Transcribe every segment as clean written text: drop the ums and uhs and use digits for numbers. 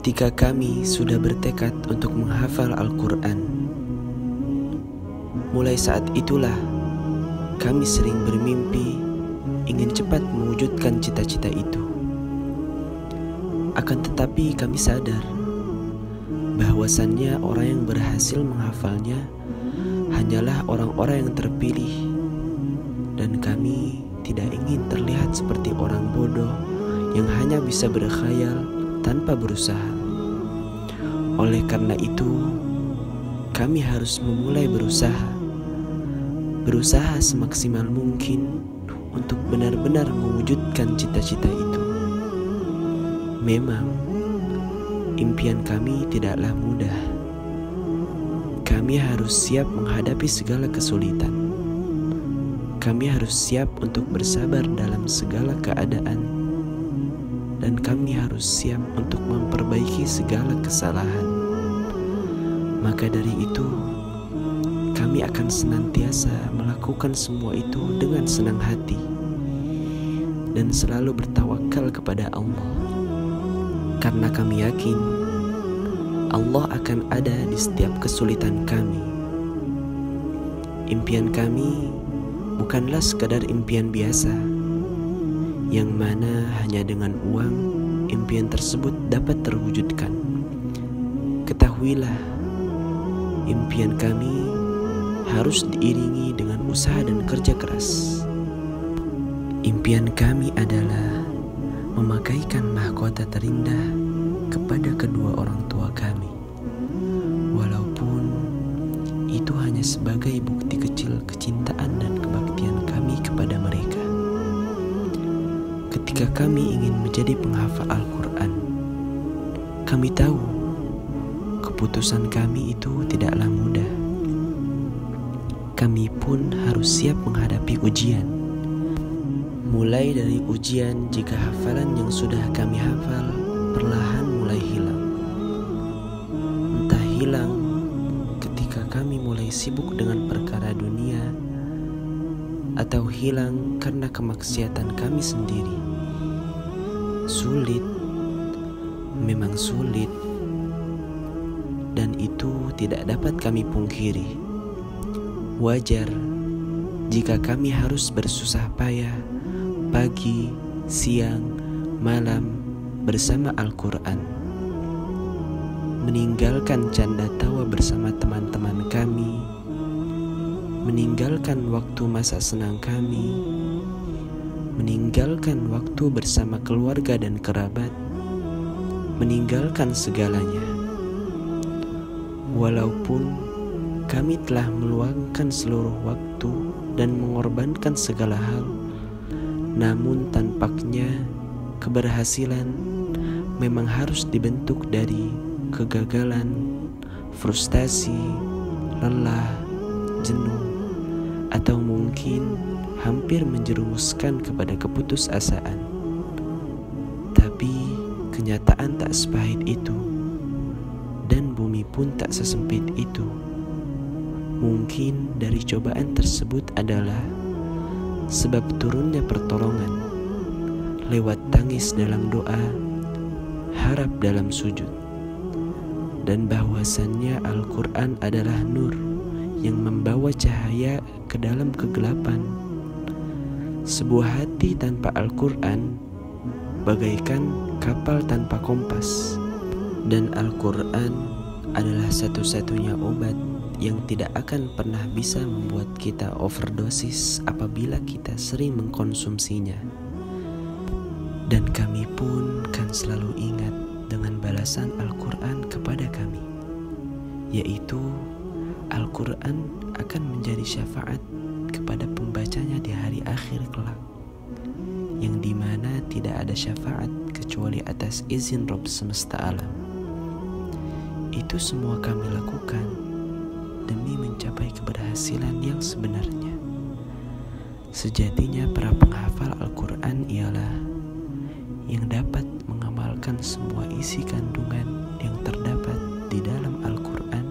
Ketika kami sudah bertekad untuk menghafal Al-Quran, mulai saat itulah kami sering bermimpi ingin cepat mewujudkan cita-cita itu. Akan tetapi kami sadar bahwasannya orang yang berhasil menghafalnya hanyalah orang-orang yang terpilih, dan kami tidak ingin terlihat seperti orang bodoh yang hanya bisa berkhayal tanpa berusaha. Oleh karena itu, kami harus memulai berusaha semaksimal mungkin untuk benar-benar mewujudkan cita-cita itu. Memang, impian kami tidaklah mudah. Kami harus siap menghadapi segala kesulitan. Kami harus siap untuk bersabar dalam segala keadaan. Dan kami harus siap untuk memperbaiki segala kesalahan. Maka dari itu, kami akan senantiasa melakukan semua itu dengan senang hati dan selalu bertawakal kepada Allah. Karena kami yakin Allah akan ada di setiap kesulitan kami. Impian kami bukanlah sekadar impian biasa, yang mana hanya dengan uang impian tersebut dapat terwujudkan. Ketahuilah, impian kami harus diiringi dengan usaha dan kerja keras. Impian kami adalah memakaikan mahkota terindah kepada kedua orang tua kami, walaupun itu hanya sebagai bukti kecil kecintaan dan kebaktian kami kepada mereka. Ketika kami ingin menjadi penghafal Al-Quran, kami tahu keputusan kami itu tidaklah mudah. Kami pun harus siap menghadapi ujian. Mulai dari ujian jika hafalan yang sudah kami hafal perlahan mulai hilang. Entah hilang ketika kami mulai sibuk dengan perkara dunia, atau hilang karena kemaksiatan kami sendiri. Sulit, memang sulit, dan itu tidak dapat kami pungkiri. Wajar jika kami harus bersusah payah pagi, siang, malam bersama Al-Quran, meninggalkan canda tawa bersama teman-teman kami, meninggalkan waktu masa senang kami, meninggalkan waktu bersama keluarga dan kerabat, meninggalkan segalanya. Walaupun kami telah meluangkan seluruh waktu dan mengorbankan segala hal, namun tampaknya keberhasilan memang harus dibentuk dari kegagalan, frustasi, lelah, jenuh, atau mungkin hampir menjerumuskan kepada keputusasaan. Tapi kenyataan tak sepahit itu, dan bumi pun tak sesempit itu. Mungkin dari cobaan tersebut adalah sebab turunnya pertolongan lewat tangis dalam doa, harap dalam sujud, dan bahwasannya Al-Quran adalah nur yang membawa cahaya ke dalam kegelapan. Sebuah hati tanpa Al-Quran bagaikan kapal tanpa kompas, dan Al-Quran adalah satu-satunya obat yang tidak akan pernah bisa membuat kita overdosis apabila kita sering mengkonsumsinya. Dan kami pun kan selalu ingat dengan balasan Al-Quran kepada kami, yaitu Al-Quran akan menjadi syafaat kepada pembacanya di hari akhir kelak, yang dimana tidak ada syafaat kecuali atas izin Rabb semesta alam. Itu semua kami lakukan demi mencapai keberhasilan yang sebenarnya. Sejatinya para penghafal Al-Quran ialah yang dapat mengamalkan semua isi kandungan yang terdapat di dalam Al-Quran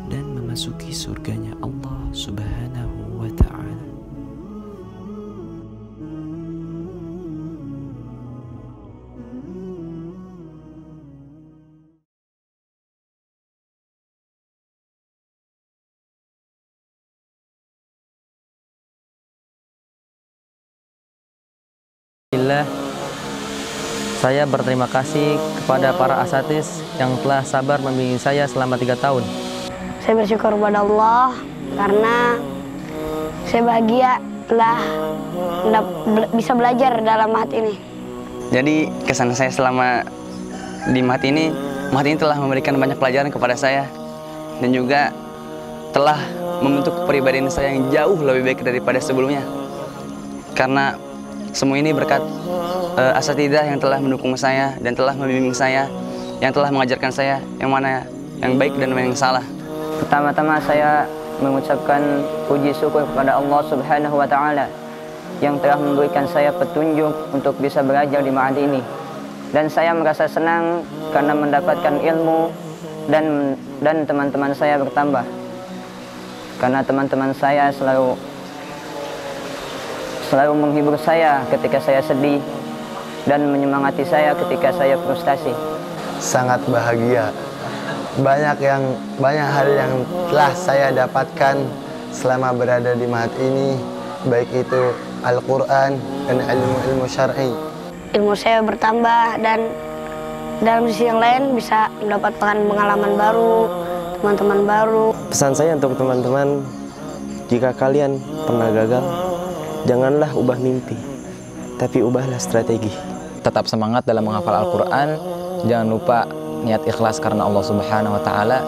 dan memasuki surganya Allah Subhanahu wa Ta'ala. Alhamdulillah, saya berterima kasih kepada para asatiz yang telah sabar membimbing saya selama 3 tahun. Saya bersyukur kepada Allah karena saya bahagia telah bisa belajar dalam Mahat ini. Jadi kesan saya selama di Mahat ini telah memberikan banyak pelajaran kepada saya dan juga telah membentuk kepribadian saya yang jauh lebih baik daripada sebelumnya. Karena semua ini berkat asatidzah yang telah mendukung saya dan telah membimbing saya, yang telah mengajarkan saya yang mana yang baik dan mana yang salah. Pertama-tama saya mengucapkan puji syukur kepada Allah Subhanahu wa Ta'ala yang telah memberikan saya petunjuk untuk bisa belajar di Mahat ini. Dan saya merasa senang karena mendapatkan ilmu dan teman-teman saya bertambah. Karena teman-teman saya selalu menghibur saya ketika saya sedih dan menyemangati saya ketika saya frustasi. Sangat bahagia. Banyak hal yang telah saya dapatkan selama berada di Mahat ini, baik itu Al-Quran dan ilmu syar'i. Ilmu saya bertambah dan dalam sisi yang lain bisa mendapatkan pengalaman baru, teman-teman baru. Pesan saya untuk teman-teman, jika kalian pernah gagal, janganlah ubah mimpi, tapi ubahlah strategi. Tetap semangat dalam menghafal Al-Quran, jangan lupa niat ikhlas karena Allah Subhanahu wa Ta'ala.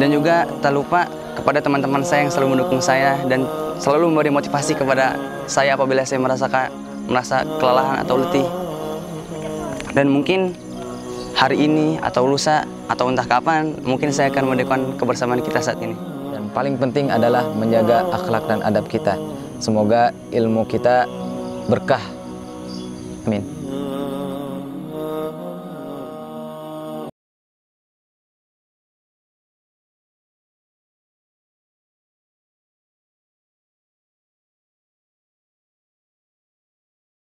Dan juga tak lupa kepada teman-teman saya yang selalu mendukung saya dan selalu memberi motivasi kepada saya apabila saya merasa kelelahan atau letih. Dan mungkin hari ini atau lusa atau entah kapan mungkin saya akan mendekatkan kebersamaan kita saat ini. Dan paling penting adalah menjaga akhlak dan adab kita. Semoga ilmu kita berkah. Amin.